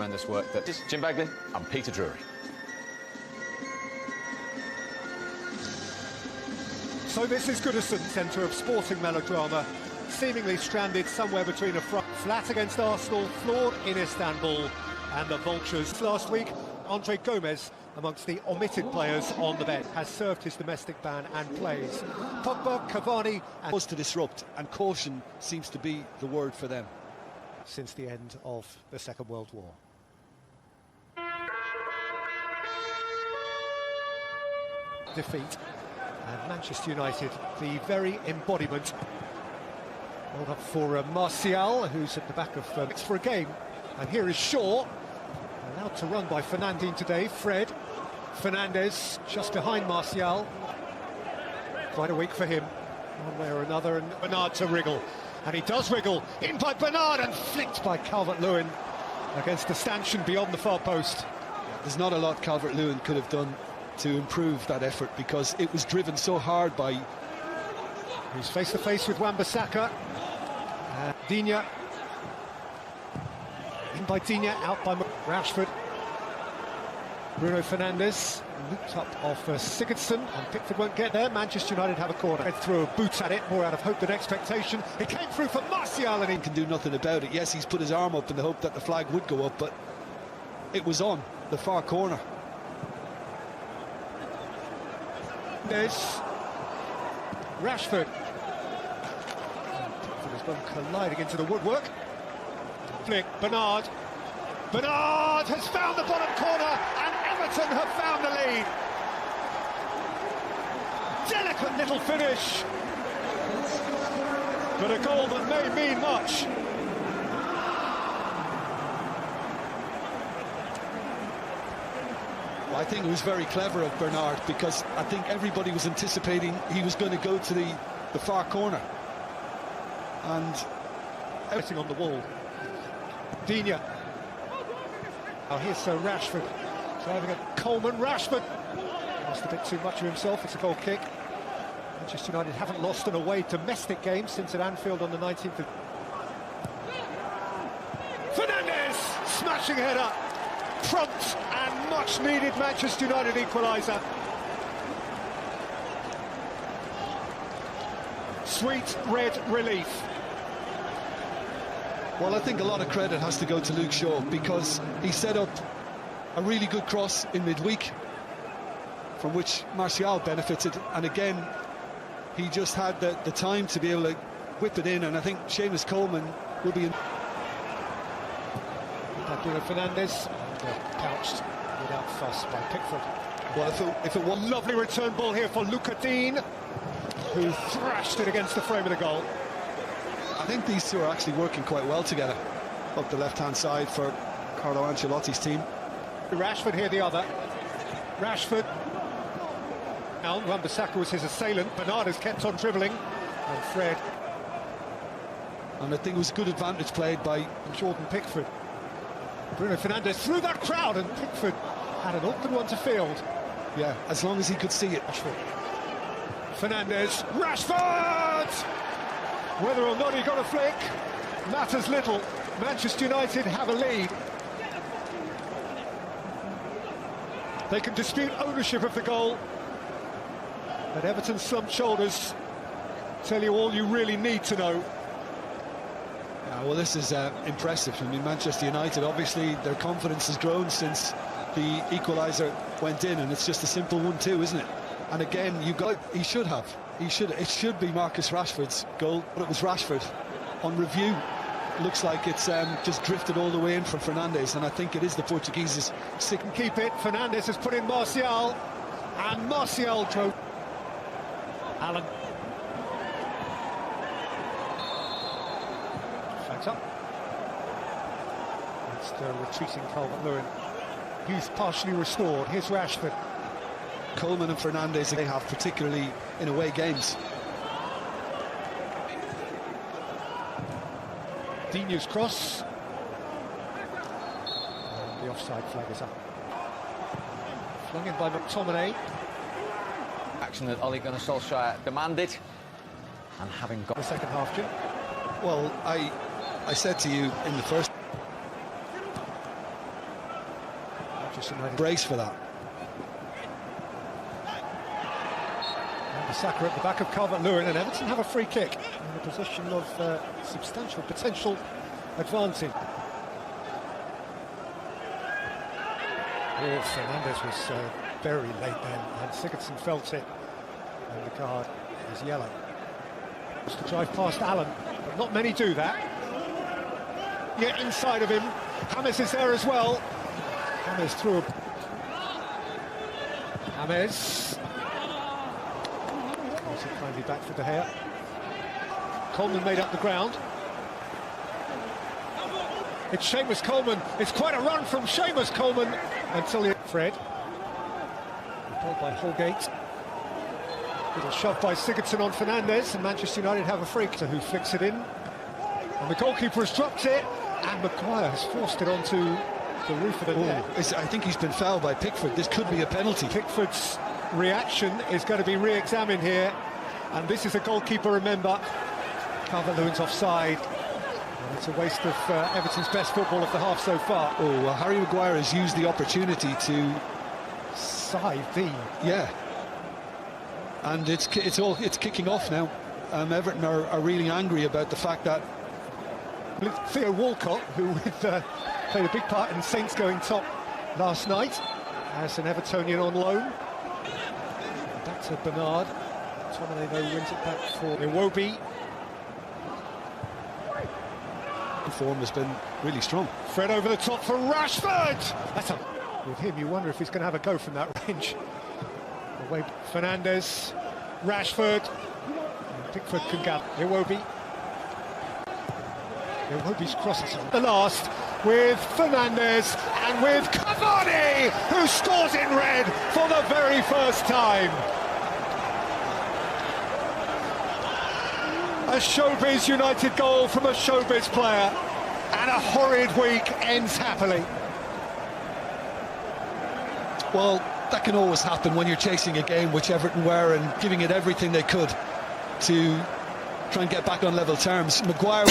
Tremendous work. That is Jim Begley and Peter Drury. So this is Goodison, centre of sporting melodrama, seemingly stranded somewhere between a flat against Arsenal, floored in Istanbul, and the Vultures. Last week, Andre Gomez, amongst the omitted players on the bench, has served his domestic ban and plays. Pogba, Cavani and... was to disrupt, and caution seems to be the word for them. Since the end of the Second World War. Defeat. And Manchester United, the very embodiment. Hold up for Martial, who's at the back of it's for a game. And here is Shaw, allowed to run by Fernandinho today. Fred Fernandez just behind Martial. Quite a week for him, one way or another. And Bernard to wriggle, and he does wriggle. In by Bernard and flicked by Calvert-Lewin against the stanchion beyond the far post. There's not a lot Calvert-Lewin could have done to improve that effort, because it was driven so hard by... He's face to face with Wan-Bissaka. Digne. In by Digne, out by Rashford. Bruno Fernandes looped up off Sigurdsson, and Pickford won't get there. Manchester United have a corner. Head through a boot at it, more out of hope than expectation. It came through for Martial, and he can do nothing about it. Yes, he's put his arm up in the hope that the flag would go up, but it was on the far corner. There's Rashford. Pickford has gone colliding into the woodwork. Flick, Bernard. Bernard has found the bottom corner, and Everton have found the lead. Delicate little finish, but a goal that may mean much. Well, I think it was very clever of Bernard, because I think everybody was anticipating he was going to go to the far corner. And everything on the wall. Digne. Oh, here's Rashford driving at Coleman. Rashford lost a bit too much of himself. It's a goal kick. Manchester United haven't lost an away domestic game since at Anfield on the 19th of... Fernandes smashing header. Prompt and much needed Manchester United equaliser. Sweet red relief. Well, I think a lot of credit has to go to Luke Shaw, because he set up a really good cross in midweek, from which Martial benefited, and again he just had the time to be able to whip it in, and I think Seamus Coleman will be in. Bruno Fernandes, couched without fuss by Pickford. Well, if it was... Lovely return ball here for Luca Dean, who thrashed it against the frame of the goal. I think these two are actually working quite well together up the left-hand side for Carlo Ancelotti's team. Rashford here, the other. Rashford. Now, Wan-Bissaka was his assailant. Bernard has kept on dribbling. And Fred. And I think it was good advantage played by Jordan Pickford. Bruno Fernandes through that crowd, and Pickford had an awkward one to field. Yeah, as long as he could see it. Rashford. Fernandes. Rashford! Whether or not he got a flick matters little. Manchester United have a lead. They can dispute ownership of the goal, but Everton's slumped shoulders tell you all you really need to know. Yeah, well, this is impressive. I mean, Manchester United, obviously their confidence has grown since the equaliser went in, and it's just a simple 1-2, isn't it? And again, it should be Marcus Rashford's goal, but it was Rashford. On review, looks like it's just drifted all the way in from Fernandes, and I think it is the Portuguese's sick. Keep it. Fernandes has put in Martial, and Martial drove. Allen. Flags up. It's the retreating Calvert-Lewin. Youth partially restored. Here's Rashford. Coleman and Fernandes, they have, particularly in away games. Digne's cross. And the offside flag is up. Flung in by McTominay. Action that Ole Gunnar Solskjaer demanded, and having got the second half, Jim. Well, I said to you in the first... Manchester United. Brace for that. Saka at the back of Calvert-Lewin, and Everton have a free kick in a position of substantial potential advancing. Oh, Fernandez was very late then, and Sigurdsson felt it, and the card is yellow. Just to drive past Allen, but not many do that. Yet inside of him, James is there as well. James through. James. Kindly back for De Gea. Coleman made up the ground. It's Seamus Coleman. It's quite a run from Seamus Coleman until Fred. Pulled by Holgate. Little shove by Sigurdsson on Fernandez, and Manchester United have a free kick who flicks it in. And the goalkeeper has dropped it, and Maguire has forced it onto the roof of the net. I think he's been fouled by Pickford. This could be a penalty. Pickford's reaction is going to be re-examined here, and this is a goalkeeper, remember. Calvert-Lewin's offside, and it's a waste of Everton's best football of the half so far. Oh, well, Harry Maguire has used the opportunity to side the... Yeah. And it's kicking off now. Everton are really angry about the fact that Theo Walcott, who played a big part in Saints going top last night, as an Evertonian on loan. Back to Bernard. Tominino wins it back for Iwobi. The form has been really strong. Fred over the top for Rashford. With him, you wonder if he's going to have a go from that range. Away Fernandez, Rashford, and Pickford can get Iwobi. Iwobi's crosses on the last with Fernandez and with Cavani, who scores in red for the very first time. A Showbiz United goal from a Showbiz player, and a horrid week ends happily. Well, that can always happen when you're chasing a game, which Everton were, and giving it everything they could to try and get back on level terms. Maguire...